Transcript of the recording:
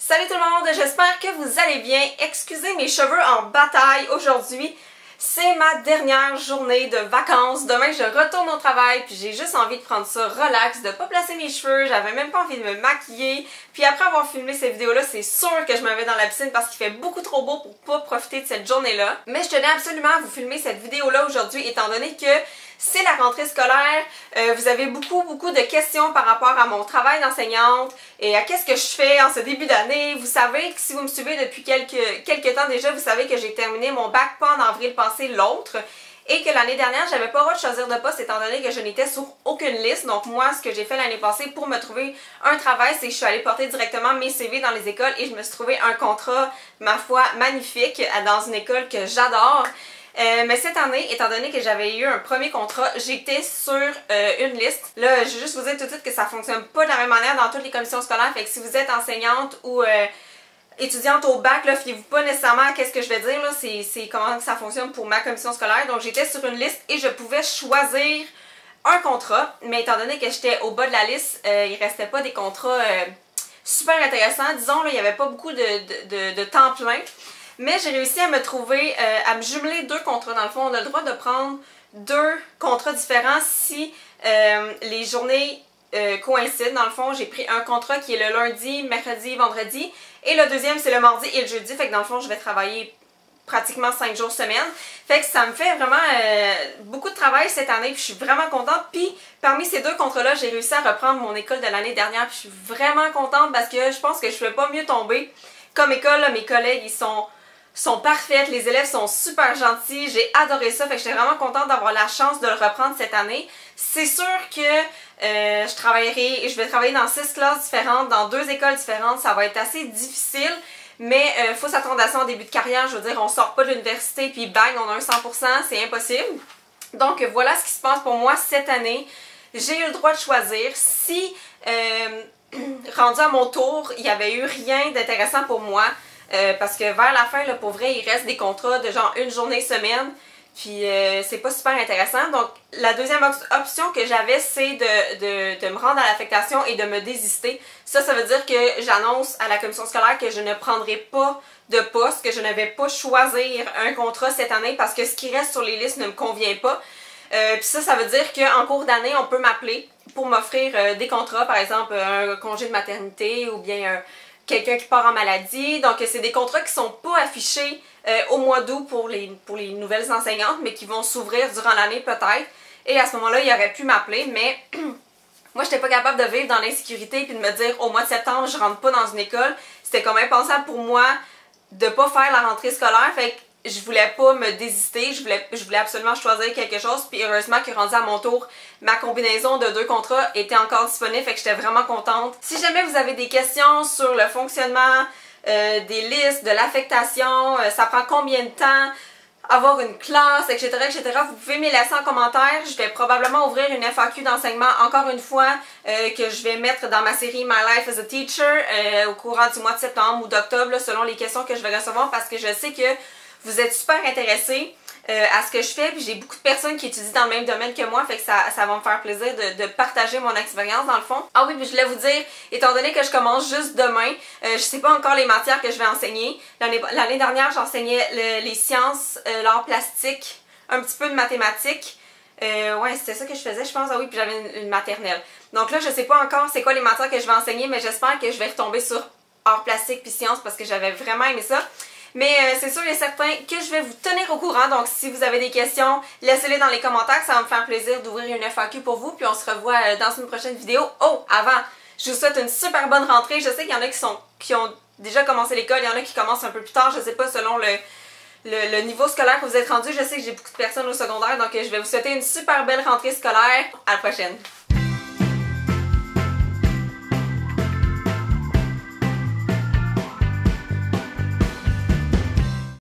Salut tout le monde, j'espère que vous allez bien. Excusez mes cheveux en bataille aujourd'hui. C'est ma dernière journée de vacances. Demain, je retourne au travail, puis j'ai juste envie de prendre ça relax, de pas placer mes cheveux. J'avais même pas envie de me maquiller. Puis après avoir filmé ces vidéos-là, c'est sûr que je me vais dans la piscine parce qu'il fait beaucoup trop beau pour pas profiter de cette journée-là. Mais je tenais absolument à vous filmer cette vidéo-là aujourd'hui, étant donné que c'est la rentrée scolaire. Vous avez beaucoup de questions par rapport à mon travail d'enseignante et à qu'est-ce que je fais en ce début d'année. Vous savez que si vous me suivez depuis quelques temps déjà, vous savez que j'ai terminé mon bac pas en avril passé, l'autre. Et que l'année dernière, j'avais pas le droit de choisir de poste étant donné que je n'étais sur aucune liste. Donc moi, ce que j'ai fait l'année passée pour me trouver un travail, c'est que je suis allée porter directement mes CV dans les écoles et je me suis trouvé un contrat, ma foi, magnifique dans une école que j'adore. Mais cette année, étant donné que j'avais eu un premier contrat, j'étais sur une liste. Là, je vais juste vous dire tout de suite que ça fonctionne pas de la même manière dans toutes les commissions scolaires. Fait que si vous êtes enseignante ou étudiante au bac, là, fiez-vous pas nécessairement à qu'est-ce que je vais dire, là, c'est comment ça fonctionne pour ma commission scolaire. Donc j'étais sur une liste et je pouvais choisir un contrat, mais étant donné que j'étais au bas de la liste, il restait pas des contrats super intéressants. Disons, là, il y avait pas beaucoup de temps plein. Mais j'ai réussi à me trouver, à me jumeler deux contrats. Dans le fond, on a le droit de prendre deux contrats différents si les journées coïncident. Dans le fond, j'ai pris un contrat qui est le lundi, mercredi, vendredi. Et le deuxième, c'est le mardi et le jeudi. Fait que dans le fond, je vais travailler pratiquement 5 jours semaine. Fait que ça me fait vraiment beaucoup de travail cette année. Puis je suis vraiment contente. Puis parmi ces deux contrats-là, j'ai réussi à reprendre mon école de l'année dernière. Puis je suis vraiment contente parce que je pense que je ne pouvais pas mieux tomber. Comme école, là, mes collègues, ils sont parfaites, les élèves sont super gentils, j'ai adoré ça, fait que j'étais vraiment contente d'avoir la chance de le reprendre cette année. C'est sûr que je vais travailler dans 6 classes différentes, dans 2 écoles différentes, ça va être assez difficile, mais faut s'attendre à ça en début de carrière, je veux dire, on sort pas de l'université puis bang, on a un 100%, c'est impossible. Donc voilà ce qui se passe pour moi cette année. J'ai eu le droit de choisir. Si rendu à mon tour, il n'y avait eu rien d'intéressant pour moi, parce que vers la fin, là, pour vrai, il reste des contrats de genre une journée semaine, puis c'est pas super intéressant. Donc la deuxième option que j'avais, c'est de me rendre à l'affectation et de me désister. Ça veut dire que j'annonce à la commission scolaire que je ne prendrai pas de poste, que je ne vais pas choisir un contrat cette année parce que ce qui reste sur les listes ne me convient pas. Puis ça veut dire qu'en cours d'année, on peut m'appeler pour m'offrir des contrats, par exemple un congé de maternité ou bien quelqu'un qui part en maladie. Donc c'est des contrats qui sont pas affichés au mois d'août pour les nouvelles enseignantes, mais qui vont s'ouvrir durant l'année peut-être. Et à ce moment-là, il aurait pu m'appeler, mais moi j'étais pas capable de vivre dans l'insécurité puis de me dire au mois de septembre je rentre pas dans une école. C'était comme impensable pour moi de pas faire la rentrée scolaire. Fait que je voulais pas me désister, je voulais absolument choisir quelque chose, puis heureusement que rendu à mon tour, ma combinaison de 2 contrats était encore disponible, fait que j'étais vraiment contente. Si jamais vous avez des questions sur le fonctionnement des listes, de l'affectation, ça prend combien de temps, avoir une classe, etc., vous pouvez me les laisser en commentaire. Je vais probablement ouvrir une FAQ d'enseignement, encore une fois, que je vais mettre dans ma série My Life as a Teacher au courant du mois de septembre ou d'octobre, selon les questions que je vais recevoir, parce que je sais que vous êtes super intéressés à ce que je fais, puis j'ai beaucoup de personnes qui étudient dans le même domaine que moi, fait que ça va me faire plaisir de partager mon expérience dans le fond. Ah oui, puis je voulais vous dire, étant donné que je commence juste demain, je sais pas encore les matières que je vais enseigner. L'année dernière, j'enseignais les sciences, l'art plastique, un petit peu de mathématiques. Ouais, c'était ça que je faisais, je pense. Ah oui, puis j'avais une maternelle. Donc là, je sais pas encore c'est quoi les matières que je vais enseigner, mais j'espère que je vais retomber sur art plastique puis sciences parce que j'avais vraiment aimé ça. Mais c'est sûr et certain que je vais vous tenir au courant, donc si vous avez des questions, laissez-les dans les commentaires, ça va me faire plaisir d'ouvrir une FAQ pour vous, puis on se revoit dans une prochaine vidéo. Oh, avant, je vous souhaite une super bonne rentrée, je sais qu'il y en a qui ont déjà commencé l'école, il y en a qui commencent un peu plus tard, je sais pas selon le niveau scolaire que vous êtes rendu, je sais que j'ai beaucoup de personnes au secondaire, donc je vais vous souhaiter une super belle rentrée scolaire, à la prochaine!